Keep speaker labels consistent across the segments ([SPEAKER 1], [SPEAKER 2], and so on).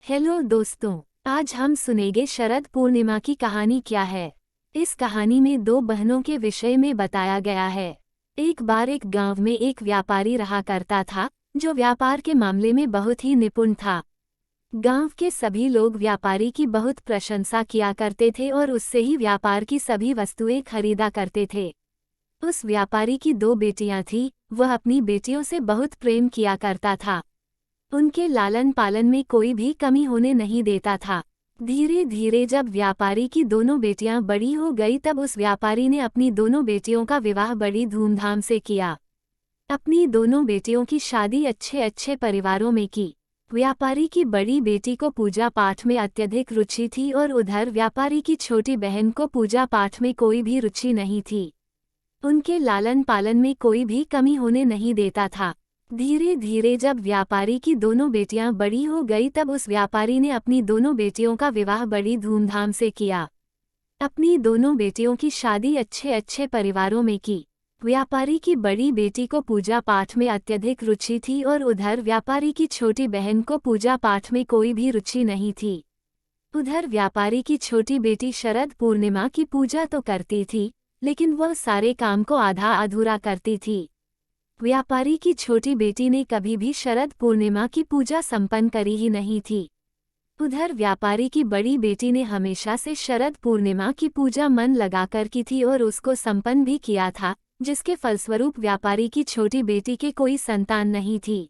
[SPEAKER 1] Hello दोस्तों, आज हम सुनेंगे शरद पूर्णिमा की कहानी क्या है। इस कहानी में दो बहनों के विषय में बताया गया है। एक बार एक गांव में एक व्यापारी रहा करता था जो व्यापार के मामले में बहुत ही निपुण था। गांव के सभी लोग व्यापारी की बहुत प्रशंसा किया करते थे और उससे ही व्यापार की सभी वस्तुएं खरीदा करते थे। उस व्यापारी की दो बेटियां थीं, वह अपनी बेटियों से बहुत प्रेम किया करता था। उनके लालन पालन में कोई भी कमी होने नहीं देता था। धीरे धीरे जब व्यापारी की दोनों बेटियां बड़ी हो गई तब उस व्यापारी ने अपनी दोनों बेटियों का विवाह बड़ी धूमधाम से किया। अपनी दोनों बेटियों की शादी अच्छे अच्छे परिवारों में की। व्यापारी की बड़ी बेटी को पूजा पाठ में अत्यधिक रुचि थी और उधर व्यापारी की छोटी बहन को पूजा पाठ में कोई भी रुचि नहीं थी। उनके लालन पालन में कोई भी कमी होने नहीं देता था। धीरे धीरे जब व्यापारी की दोनों बेटियां बड़ी हो गई तब उस व्यापारी ने अपनी दोनों बेटियों का विवाह बड़ी धूमधाम से किया। अपनी दोनों बेटियों की शादी अच्छे अच्छे परिवारों में की। व्यापारी की बड़ी बेटी को पूजा पाठ में अत्यधिक रुचि थी और उधर व्यापारी की छोटी बहन को पूजा पाठ में कोई भी रुचि नहीं थी। उधर व्यापारी की छोटी बेटी शरद पूर्णिमा की पूजा तो करती थी, लेकिन वह सारे काम को आधा अधूरा करती थी। व्यापारी की छोटी बेटी ने कभी भी शरद पूर्णिमा की पूजा संपन्न करी ही नहीं थी। उधर व्यापारी की बड़ी बेटी ने हमेशा से शरद पूर्णिमा की पूजा मन लगाकर की थी और उसको संपन्न भी किया था, जिसके फलस्वरूप व्यापारी की छोटी बेटी के कोई संतान नहीं थी।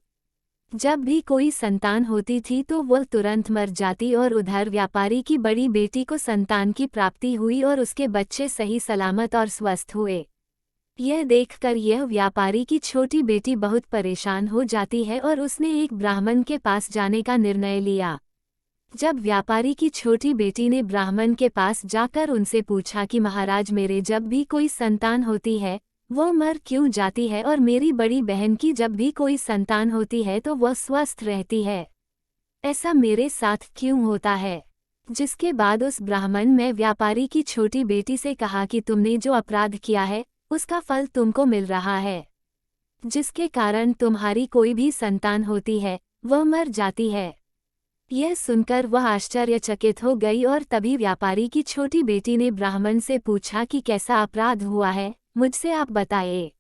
[SPEAKER 1] जब भी कोई संतान होती थी तो वह तुरंत मर जाती और उधर व्यापारी की बड़ी बेटी को संतान की प्राप्ति हुई और उसके बच्चे सही सलामत और स्वस्थ हुए। यह देखकर यह व्यापारी की छोटी बेटी बहुत परेशान हो जाती है और उसने एक ब्राह्मण के पास जाने का निर्णय लिया। जब व्यापारी की छोटी बेटी ने ब्राह्मण के पास जाकर उनसे पूछा कि महाराज, मेरे जब भी कोई संतान होती है वो मर क्यों जाती है और मेरी बड़ी बहन की जब भी कोई संतान होती है तो वह स्वस्थ रहती है, ऐसा मेरे साथ क्यों होता है। जिसके बाद उस ब्राह्मण ने व्यापारी की छोटी बेटी से कहा कि तुमने जो अपराध किया है उसका फल तुमको मिल रहा है, जिसके कारण तुम्हारी कोई भी संतान होती है वह मर जाती है। यह सुनकर वह आश्चर्यचकित हो गई और तभी व्यापारी की छोटी बेटी ने ब्राह्मण से पूछा कि कैसा अपराध हुआ है, मुझसे आप बताइए।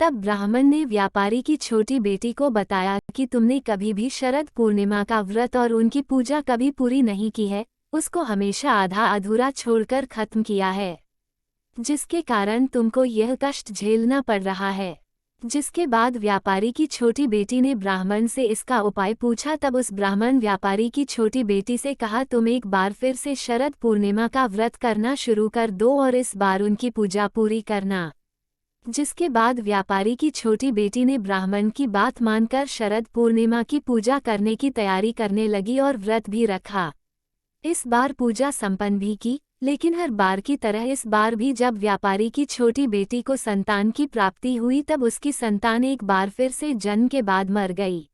[SPEAKER 1] तब ब्राह्मण ने व्यापारी की छोटी बेटी को बताया कि तुमने कभी भी शरद पूर्णिमा का व्रत और उनकी पूजा कभी पूरी नहीं की है, उसको हमेशा आधा अधूरा छोड़कर खत्म किया है, जिसके कारण तुमको यह कष्ट झेलना पड़ रहा है। जिसके बाद व्यापारी की छोटी बेटी ने ब्राह्मण से इसका उपाय पूछा। तब उस ब्राह्मण व्यापारी की छोटी बेटी से कहा, तुम एक बार फिर से शरद पूर्णिमा का व्रत करना शुरू कर दो और इस बार उनकी पूजा पूरी करना। जिसके बाद व्यापारी की छोटी बेटी ने ब्राह्मण की बात मानकर शरद पूर्णिमा की पूजा करने की तैयारी करने लगी और व्रत भी रखा। इस बार पूजा संपन्न भी की, लेकिन हर बार की तरह इस बार भी जब व्यापारी की छोटी बेटी को संतान की प्राप्ति हुई तब उसकी संतान एक बार फिर से जन्म के बाद मर गई,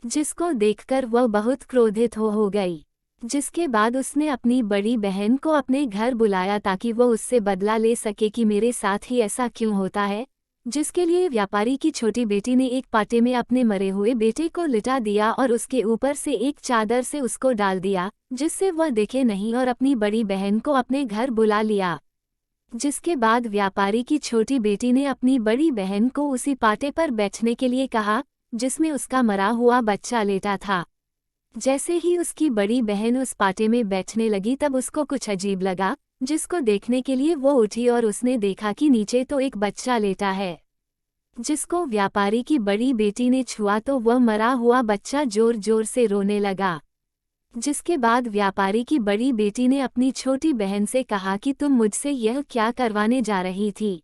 [SPEAKER 1] जिसको देखकर वह बहुत क्रोधित हो गई। जिसके बाद उसने अपनी बड़ी बहन को अपने घर बुलाया ताकि वह उससे बदला ले सके कि मेरे साथ ही ऐसा क्यों होता है। जिसके लिए व्यापारी की छोटी बेटी ने एक पाटे में अपने मरे हुए बेटे को लिटा दिया और उसके ऊपर से एक चादर से उसको डाल दिया, जिससे वह दिखे नहीं, और अपनी बड़ी बहन को अपने घर बुला लिया। जिसके बाद व्यापारी की छोटी बेटी ने अपनी बड़ी बहन को उसी पाटे पर बैठने के लिए कहा जिसमें उसका मरा हुआ बच्चा लेटा था। जैसे ही उसकी बड़ी बहन उस पाटे में बैठने लगी तब उसको कुछ अजीब लगा, जिसको देखने के लिए वो उठी और उसने देखा कि नीचे तो एक बच्चा लेटा है। जिसको व्यापारी की बड़ी बेटी ने छुआ तो वह मरा हुआ बच्चा जोर जोर से रोने लगा। जिसके बाद व्यापारी की बड़ी बेटी ने अपनी छोटी बहन से कहा कि तुम मुझसे यह क्या करवाने जा रही थी,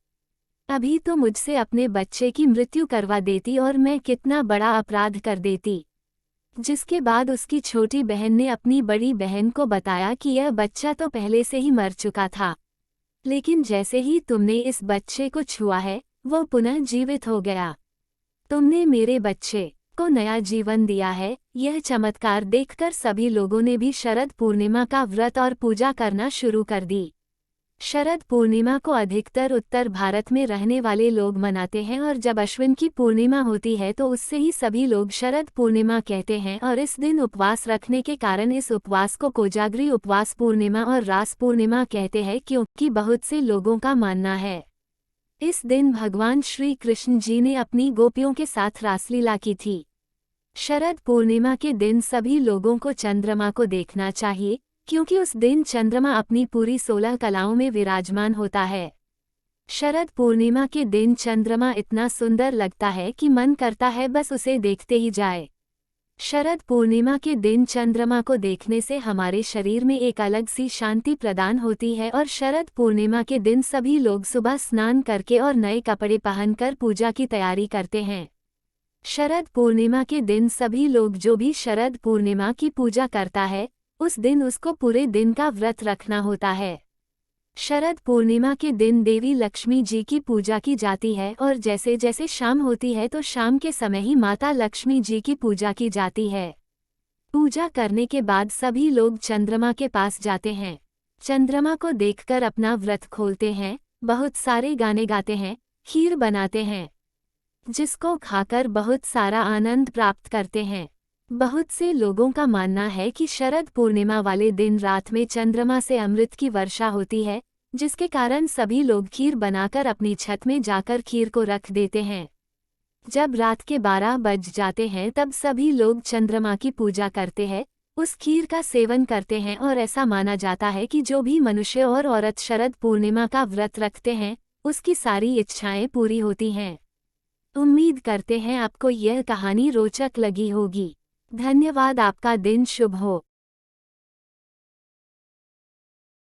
[SPEAKER 1] अभी तो मुझसे अपने बच्चे की मृत्यु करवा देती और मैं कितना बड़ा अपराध कर देती। जिसके बाद उसकी छोटी बहन ने अपनी बड़ी बहन को बताया कि यह बच्चा तो पहले से ही मर चुका था, लेकिन जैसे ही तुमने इस बच्चे को छुआ है वह पुनः जीवित हो गया। तुमने मेरे बच्चे को नया जीवन दिया है। यह चमत्कार देखकर सभी लोगों ने भी शरद पूर्णिमा का व्रत और पूजा करना शुरू कर दी। शरद पूर्णिमा को अधिकतर उत्तर भारत में रहने वाले लोग मनाते हैं और जब अश्विन की पूर्णिमा होती है तो उससे ही सभी लोग शरद पूर्णिमा कहते हैं और इस दिन उपवास रखने के कारण इस उपवास को कोजागरी उपवास पूर्णिमा और रास पूर्णिमा कहते हैं क्योंकि बहुत से लोगों का मानना है इस दिन भगवान श्री कृष्ण जी ने अपनी गोपियों के साथ रासलीला की थी। शरद पूर्णिमा के दिन सभी लोगों को चंद्रमा को देखना चाहिए क्योंकि उस दिन चंद्रमा अपनी पूरी 16 कलाओं में विराजमान होता है। शरद पूर्णिमा के दिन चंद्रमा इतना सुंदर लगता है कि मन करता है बस उसे देखते ही जाए। शरद पूर्णिमा के दिन चंद्रमा को देखने से हमारे शरीर में एक अलग सी शांति प्रदान होती है और शरद पूर्णिमा के दिन सभी लोग सुबह स्नान करके और नए कपड़े पहनकर पूजा की तैयारी करते हैं। शरद पूर्णिमा के दिन सभी लोग जो भी शरद पूर्णिमा की पूजा करता है उस दिन उसको पूरे दिन का व्रत रखना होता है। शरद पूर्णिमा के दिन देवी लक्ष्मी जी की पूजा की जाती है और जैसे जैसे शाम होती है तो शाम के समय ही माता लक्ष्मी जी की पूजा की जाती है। पूजा करने के बाद सभी लोग चंद्रमा के पास जाते हैं, चंद्रमा को देखकर अपना व्रत खोलते हैं, बहुत सारे गाने गाते हैं, खीर बनाते हैं जिसको खाकर बहुत सारा आनंद प्राप्त करते हैं। बहुत से लोगों का मानना है कि शरद पूर्णिमा वाले दिन रात में चंद्रमा से अमृत की वर्षा होती है जिसके कारण सभी लोग खीर बनाकर अपनी छत में जाकर खीर को रख देते हैं। जब रात के 12 बज जाते हैं तब सभी लोग चंद्रमा की पूजा करते हैं, उस खीर का सेवन करते हैं और ऐसा माना जाता है कि जो भी मनुष्य और औरत शरद पूर्णिमा का व्रत रखते हैं उसकी सारी इच्छाएं पूरी होती हैं। उम्मीद करते हैं आपको यह कहानी रोचक लगी होगी। धन्यवाद। आपका दिन शुभ हो।